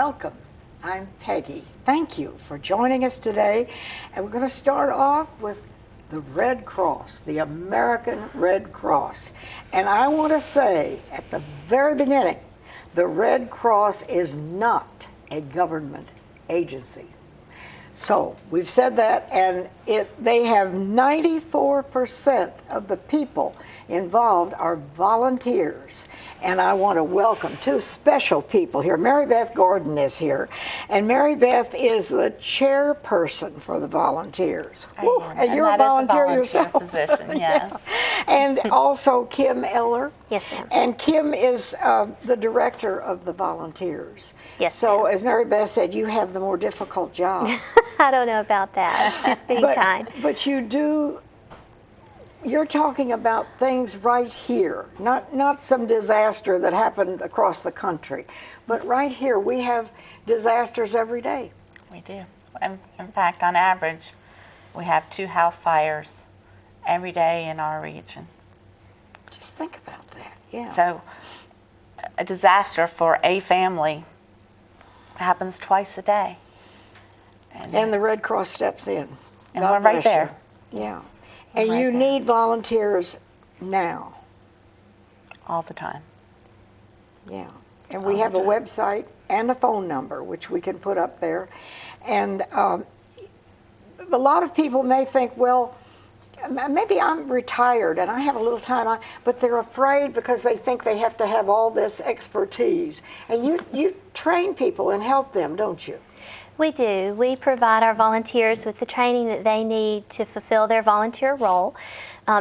welcome. I'm Peggy. Thank you for joining us today. And we're going to start off with the Red Cross, the American Red Cross. And I want to say at the very beginning, the Red Cross is not a government agency. So we've said that, and they have 94% of the people involved are volunteers. And I want to welcome two special people here. Mary Beth Gordon is here, and Mary Beth is the chairperson for the volunteers. Woo, and you're a volunteer yourself. Position, yes. And also Kim Eller. Yes, ma'am. And Kim is the director of the volunteers. Yes, so ma'am. as Mary Beth said, you have the more difficult job. I don't know about that. She's being kind. But you're talking about things right here, not some disaster that happened across the country, but right here. We have disasters every day. We do. In fact, on average, we have 2 house fires every day in our region. Just think about that. Yeah. So a disaster for a family happens twice a day. And the Red Cross steps in. And God we're right bless there. you. Yeah. We're And right you there. need volunteers now. All the time. Yeah. And we All have the a time. website and a phone number, which we can put up there. And a lot of people may think, well, maybe I'm retired and I have a little time, but they're afraid because they think they have to have all this expertise. And you train people and help them, don't you? We do. We provide our volunteers with the training that they need to fulfill their volunteer role.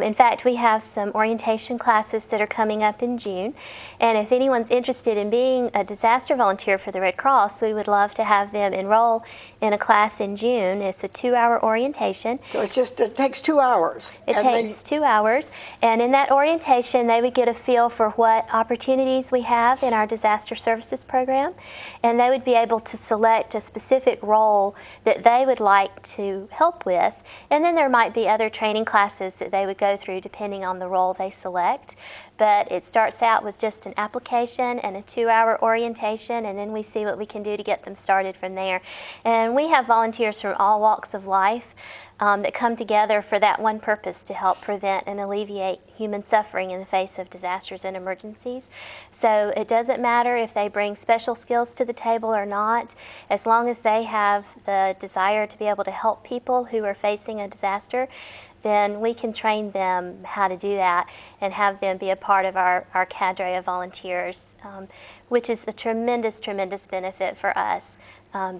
In fact, we have some orientation classes that are coming up in June. And if anyone's interested in being a disaster volunteer for the Red Cross, we would love to have them enroll in a class in June. It's a 2-hour orientation. So it takes 2 hours. It takes 2 hours, and in that orientation they would get a feel for what opportunities we have in our disaster services program, and they would be able to select a specific role that they would like to help with, and then there might be other training classes that they would go through depending on the role they select. But it starts out with just an application and a 2-hour orientation, and then we see what we can do to get them started from there. And we have volunteers from all walks of life that come together for that one purpose, to help prevent and alleviate human suffering in the face of disasters and emergencies. So it doesn't matter if they bring special skills to the table or not, as long as they have the desire to be able to help people who are facing a disaster, then we can train them how to do that and have them be a part of our cadre of volunteers, which is a tremendous, tremendous benefit for us,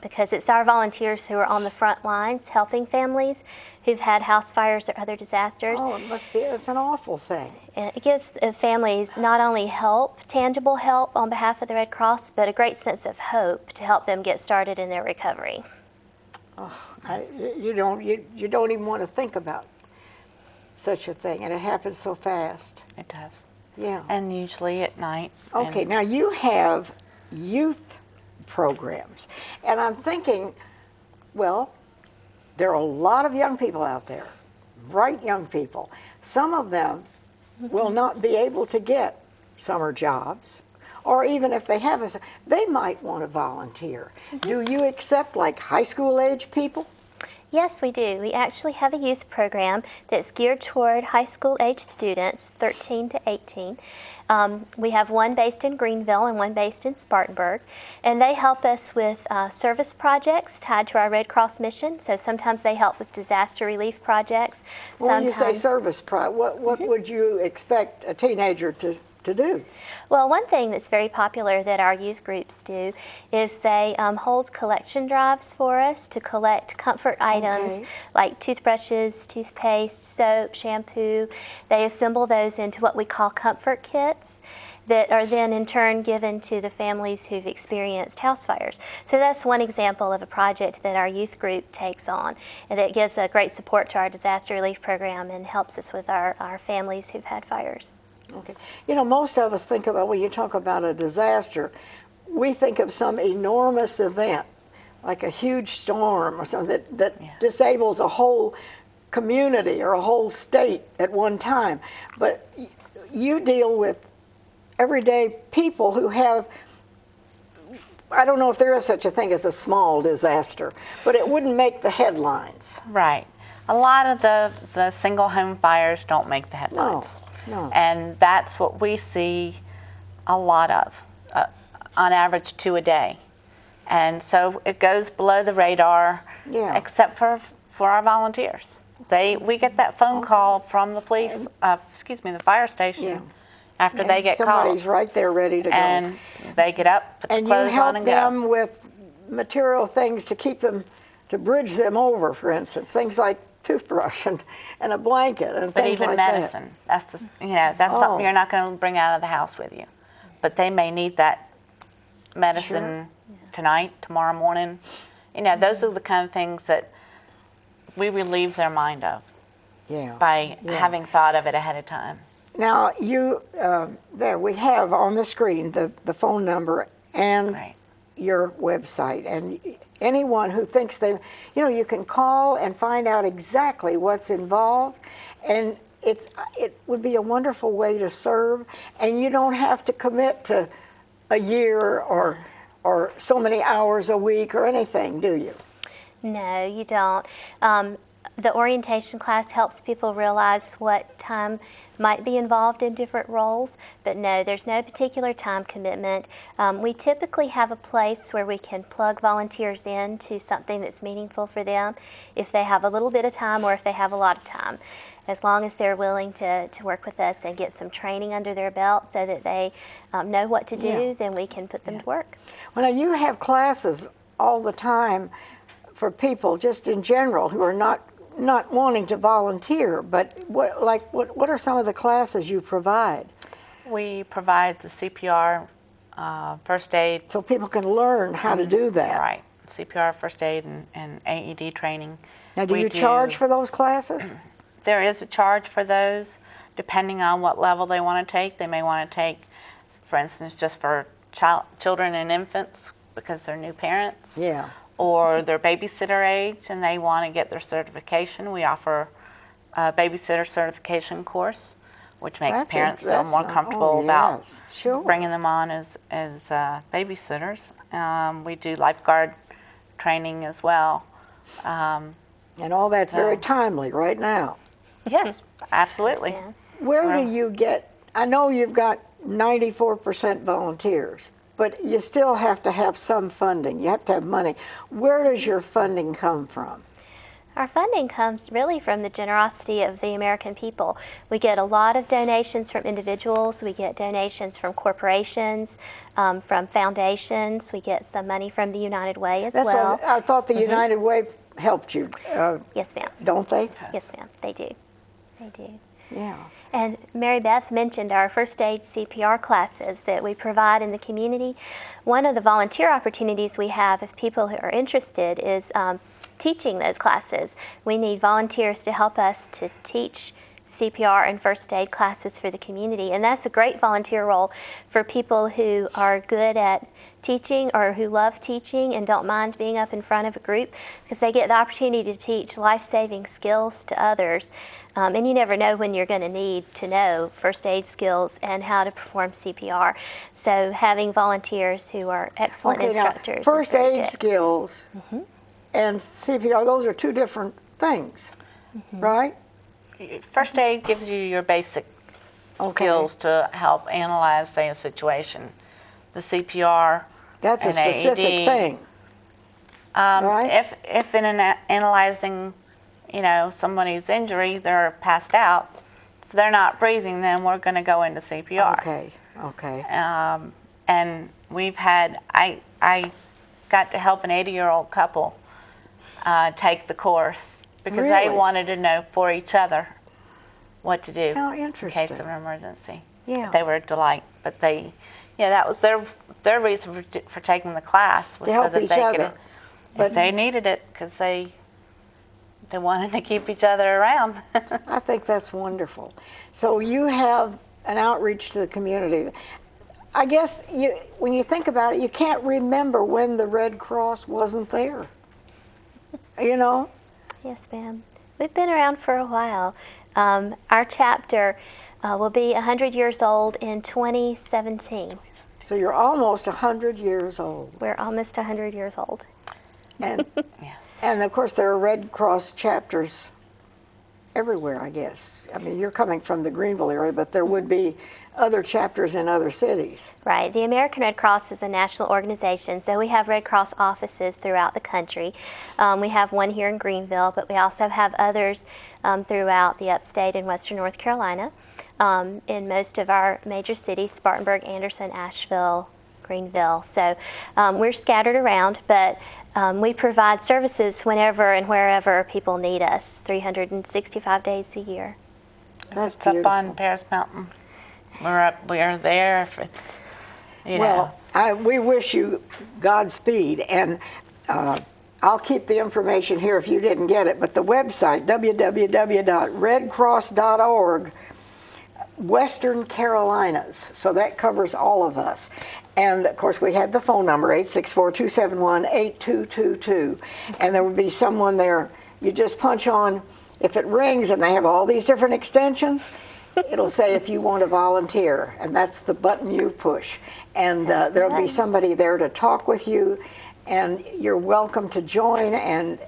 because it's our volunteers who are on the front lines helping families who've had house fires or other disasters. Oh, it's an awful thing. And it gives families not only help, tangible help on behalf of the Red Cross, but a great sense of hope to help them get started in their recovery. Oh, you don't even want to think about such a thing, and it happens so fast. It does. Yeah. And usually at night. Okay, and now you have youth programs, and I'm thinking, well, there are a lot of young people out there, bright young people. Some of them will not be able to get summer jobs, or even if they have, they might want to volunteer. Do you accept like high school age people? Yes, we do. We actually have a youth program that's geared toward high school age students, 13 to 18. We have one based in Greenville and one based in Spartanburg, and they help us with service projects tied to our Red Cross mission. So sometimes they help with disaster relief projects. When you say service what would you expect a teenager to do? Well, one thing that's very popular that our youth groups do is they hold collection drives for us to collect comfort items like toothbrushes, toothpaste, soap, shampoo. They assemble those into what we call comfort kits that are then in turn given to the families who've experienced house fires. So that's one example of a project that our youth group takes on, and that gives a great support to our disaster relief program and helps us with our families who've had fires. Okay. You know, most of us think about, when you talk about a disaster, we think of some enormous event, like a huge storm or something that disables a whole community or a whole state at one time. But you deal with everyday people who have I don't know if there is such a thing as a small disaster, but it wouldn't make the headlines. Right. A lot of the single home fires don't make the headlines. No. And that's what we see a lot of, on average 2 a day. And so it goes below the radar, Yeah. except for our volunteers. We get that phone call from the police, the fire station, Yeah. after they get Somebody's called. right there ready to go. And they get up, put the And you clothes help on and go. them with material things to keep them, to bridge them over, for instance, things like toothbrush and a blanket and But things even like medicine, that's that's Oh. something you're not going to bring out of the house with you. But they may need that medicine tonight, tomorrow morning. Those are the kind of things that we relieve their mind of that. Yeah. by having thought of it ahead of time. Now, there we have on the screen the phone number and Right. your website. And anyone who thinks you can call and find out exactly what's involved. And it would be a wonderful way to serve. And you don't have to commit to a year or so many hours a week or anything, do you? No, you don't. The orientation class helps people realize what time might be involved in different roles, but no, there's no particular time commitment. We typically have a place where we can plug volunteers into something that's meaningful for them if they have a little bit of time or if they have a lot of time. As long as they're willing to work with us and get some training under their belt so that they know what to do, then we can put them to work. Well, now you have classes all the time for people just in general who are not wanting to volunteer, but what are some of the classes you provide? We provide the CPR, first aid. So people can learn how to do that. Right. CPR, first aid, and AED training. Now, do you charge for those classes? There is a charge for those, depending on what level they want to take. They may want to take, for instance, just for children and infants because they're new parents. Yeah. Or they're babysitter age and they want to get their certification. We offer a babysitter certification course, which makes parents feel more comfortable about bringing them on as babysitters. We do lifeguard training as well. And all that's very timely right now. Yes, absolutely. Yeah. Where do you get, I know you've got 94% volunteers, but you still have to have some funding. You have to have money. Where does your funding come from? Our funding comes really from the generosity of the American people. We get a lot of donations from individuals. We get donations from corporations, from foundations. We get some money from the United Way as well. I thought the United Way helped you. Yes, ma'am. Don't they? Yes, ma'am. They do. They do. Yeah. And Mary Beth mentioned our first aid CPR classes that we provide in the community. One of the volunteer opportunities we have, if people who are interested, is teaching those classes. We need volunteers to help us to teach CPR and first aid classes for the community. And that's a great volunteer role for people who are good at teaching or who love teaching and don't mind being up in front of a group, because they get the opportunity to teach life-saving skills to others. And you never know when you're going to need to know first aid skills and how to perform CPR. So having volunteers who are excellent instructors. Now, first is very aid good. skills and CPR, those are two different things, right? First aid gives you your basic skills to help analyze, say, a situation. The CPR, That's a and specific AED, thing, right? If in analyzing, somebody's injury, they're passed out, if they're not breathing, then we're going to go into CPR. Okay. And we've had, I got to help an 80-year-old couple take the course because they Really? wanted to know for each other what to do How in case interesting. of an emergency. Yeah. They were a delight, but that was their reason for taking the class was To so help that each they other. could, But- if they needed it, because they wanted to keep each other around. I think that's wonderful. So you have an outreach to the community. I guess when you think about it, you can't remember when the Red Cross wasn't there. Yes, ma'am. We've been around for a while. Our chapter will be 100 years old in 2017. So you're almost 100 years old. We're almost 100 years old. And, Yes. and of course, there are Red Cross chapters everywhere, I guess. I mean, you're coming from the Greenville area, but there would be other chapters in other cities. Right. The American Red Cross is a national organization, so we have Red Cross offices throughout the country. We have one here in Greenville, but we also have others throughout the upstate and western North Carolina. In most of our major cities, Spartanburg, Anderson, Asheville, Greenville. So we're scattered around, but we provide services whenever and wherever people need us, 365 days a year. That's It's up on Paris Mountain. We're there if it's, you know. Well, we wish you Godspeed, and I'll keep the information here if you didn't get it, but the website, www.redcross.org, Western Carolinas, so that covers all of us. And of course, we had the phone number, 864-271-8222, and there would be someone there. You just punch on, if it rings and they have all these different extensions, it'll say if you want to volunteer, and that's the button you push. And there'll be somebody there to talk with you, and you're welcome to join and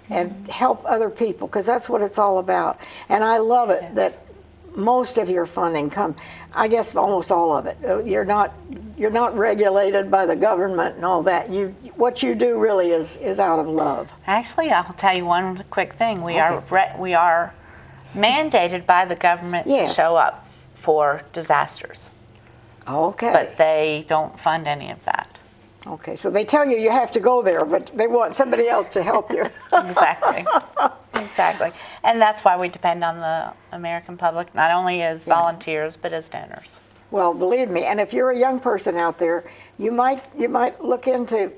help other people, because that's what it's all about. And I love it that most of your funding I guess almost all of it. You're not regulated by the government and all that. What you do really is out of love. Actually, I'll tell you one quick thing. We are mandated by the government to show up for disasters. Okay. But they don't fund any of that. Okay, so they tell you have to go there, but they want somebody else to help you. Exactly. Exactly. And that's why we depend on the American public, not only as volunteers, but as donors. Well, believe me, and if you're a young person out there, you might look into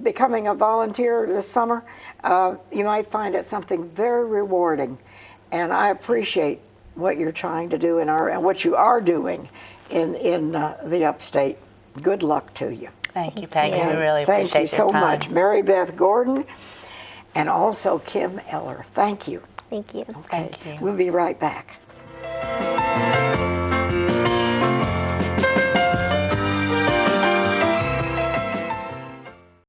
becoming a volunteer this summer. You might find it something very rewarding. And I appreciate what you're trying to do and what you are doing in the upstate. Good luck to you. Thank you, Peggy. We really appreciate Thank you so your time. much. Mary Beth Gordon and also Kim Eller. Thank you. Thank you. Okay. Thank you. We'll be right back.